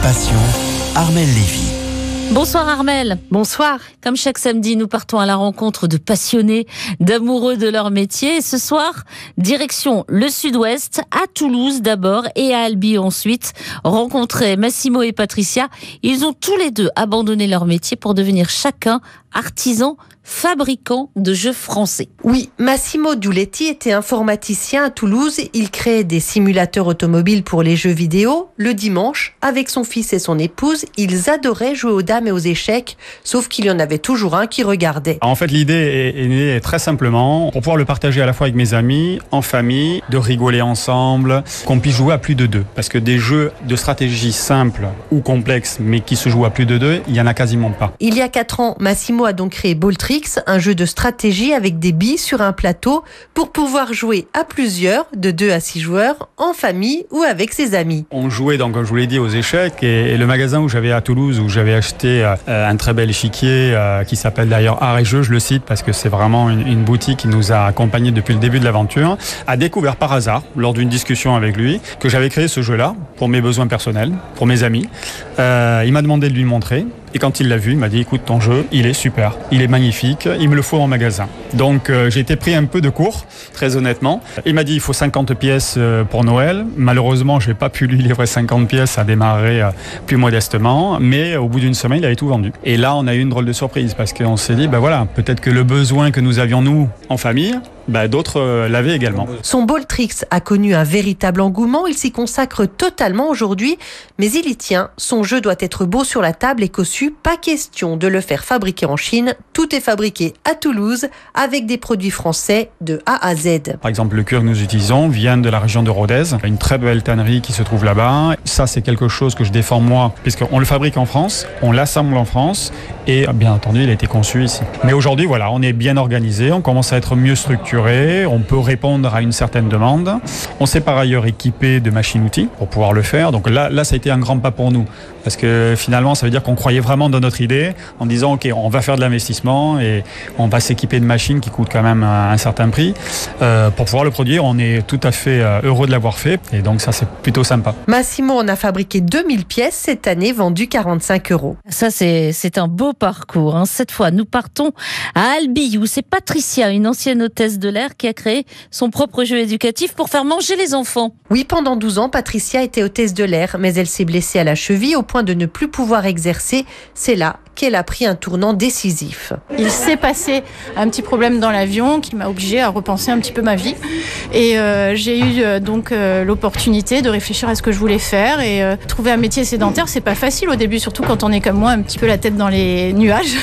Passion, Armelle Lévy. Bonsoir Armelle. Bonsoir. Comme chaque samedi, nous partons à la rencontre de passionnés, d'amoureux de leur métier. Et ce soir, direction le sud-ouest, à Toulouse d'abord et à Albi ensuite. Rencontrer Massimo et Patricia. Ils ont tous les deux abandonné leur métier pour devenir chacun artisans fabricant de jeux français. Oui, Massimo Duletti était informaticien à Toulouse. Il créait des simulateurs automobiles pour les jeux vidéo. Le dimanche, avec son fils et son épouse, ils adoraient jouer aux dames et aux échecs, sauf qu'il y en avait toujours un qui regardait. En fait, l'idée est née très simplement pour pouvoir le partager à la fois avec mes amis, en famille, de rigoler ensemble, qu'on puisse jouer à plus de deux. Parce que des jeux de stratégie simples ou complexes, mais qui se jouent à plus de deux, il n'y en a quasiment pas. Il y a 4 ans, Massimo a donc créé Balltrix, un jeu de stratégie avec des billes sur un plateau pour pouvoir jouer à plusieurs, de 2 à 6 joueurs, en famille ou avec ses amis. On jouait donc, comme je vous l'ai dit, aux échecs et le magasin où j'avais à Toulouse, où j'avais acheté un très bel échiquier qui s'appelle d'ailleurs Art et Jeux, je le cite parce que c'est vraiment une boutique qui nous a accompagnés depuis le début de l'aventure, a découvert par hasard, lors d'une discussion avec lui, que j'avais créé ce jeu-là pour mes besoins personnels, pour mes amis. Il m'a demandé de lui montrer. Et quand il l'a vu, il m'a dit, écoute, ton jeu, il est super, il est magnifique, il me le faut en magasin. Donc j'ai été pris un peu de court, très honnêtement. Il m'a dit, il faut 50 pièces pour Noël. Malheureusement, je n'ai pas pu lui livrer 50 pièces, à démarrer plus modestement. Mais au bout d'une semaine, il avait tout vendu. Et là, on a eu une drôle de surprise parce qu'on s'est dit, voilà, peut-être que le besoin que nous avions, nous, en famille, d'autres l'avaient également. Son Balltrix a connu un véritable engouement. Il s'y consacre totalement aujourd'hui, mais il y tient. Son jeu doit être beau sur la table et cossu. Pas question de le faire fabriquer en Chine. Tout est fabriqué à Toulouse avec des produits français de A à Z. Par exemple, le cuir que nous utilisons vient de la région de Rodez. Une très belle tannerie qui se trouve là-bas. Ça, c'est quelque chose que je défends moi, puisqu'on le fabrique en France, on l'assemble en France et bien entendu, il a été conçu ici. Mais aujourd'hui, voilà, on est bien organisé, on commence à être mieux structuré, on peut répondre à une certaine demande. On s'est par ailleurs équipé de machines-outils pour pouvoir le faire. Donc là, ça a été un grand pas pour nous. Parce que finalement, ça veut dire qu'on croyait vraiment dans notre idée en disant, OK, on va faire de l'investissement et on va s'équiper de machines qui coûtent quand même un certain prix. Pour pouvoir le produire, on est tout à fait heureux de l'avoir fait. Et donc ça, c'est plutôt sympa. Massimo en a fabriqué 2000 pièces cette année, vendues 45 €. Ça, c'est un beau parcours. Cette fois, nous partons à Albi, où c'est Patricia, une ancienne hôtesse de l'air, qui a créé son propre jeu éducatif pour faire manger les enfants. Oui, pendant 12 ans, Patricia était hôtesse de l'air, mais elle s'est blessée à la cheville au point de ne plus pouvoir exercer. C'est là qu'elle a pris un tournant décisif. Il s'est passé un petit problème dans l'avion qui m'a obligée à repenser un petit peu ma vie. Et j'ai eu donc l'opportunité de réfléchir à ce que je voulais faire. Et trouver un métier sédentaire, c'est pas facile au début, surtout quand on est comme moi, un petit peu la tête dans les nuages.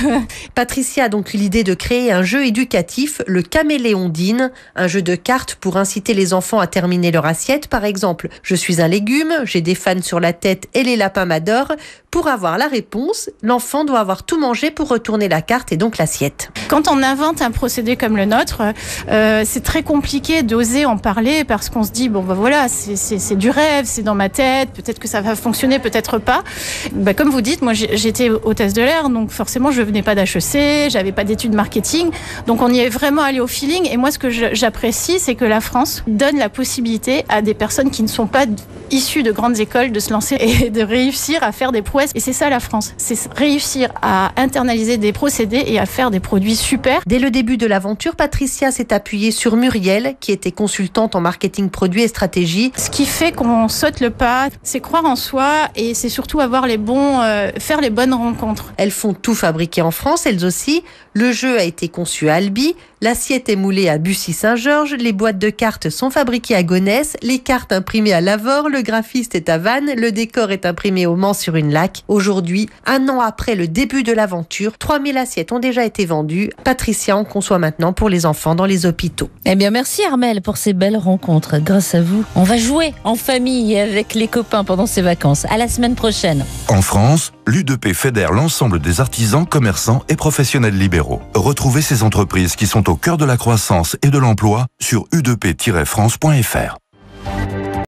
Patricia a donc eu l'idée de créer un jeu éducatif, le Caméléondine, un jeu de cartes pour inciter les enfants à terminer leur assiette. Par exemple, je suis un légume, j'ai des fans sur la tête et les lapins m'adorent. Pour avoir la réponse, l'enfant doit avoir tout mangé pour retourner la carte et donc l'assiette. Quand on invente un procédé comme le nôtre, c'est très compliqué d'oser en parler parce qu'on se dit, voilà, c'est du rêve, c'est dans ma tête, peut-être que ça va fonctionner, peut-être pas. Comme vous dites, moi j'étais hôtesse de l'air, donc forcément je venais pas d'HEC, j'avais pas d'études marketing, donc on y est vraiment allé au feeling. Et moi ce que j'apprécie, c'est que la France donne la possibilité à des personnes qui ne sont pas issues de grandes écoles de se lancer et de réussir à faire des prouesses. Et c'est ça la France, c'est réussir à internaliser des procédés et à faire des produits super. Dès le début de l'aventure, Patricia s'est appuyée sur Muriel, qui était consultante en marketing produit et stratégie. Ce qui fait qu'on saute le pas, c'est croire en soi et c'est surtout avoir faire les bonnes rencontres. Elles font tout fabriquer en France, elles aussi. Le jeu a été conçu à Albi, l'assiette est moulée à Bussy-Saint-Georges, les boîtes de cartes sont fabriquées à Gonesse, les cartes imprimées à Lavore, le graphiste est à Vannes, le décor est imprimé au Mans-sur-une-Lac. Aujourd'hui, 1 an après le début de l'aventure, 3000 assiettes ont déjà été vendues. Patricia en conçoit maintenant pour les enfants dans les hôpitaux. Eh bien, merci Armelle pour ces belles rencontres. Grâce à vous, on va jouer en famille et avec les copains pendant ces vacances. À la semaine prochaine. En France, l'U2P fédère l'ensemble des artisans, commerçants et professionnels libéraux. Retrouvez ces entreprises qui sont au cœur de la croissance et de l'emploi sur u2p-france.fr.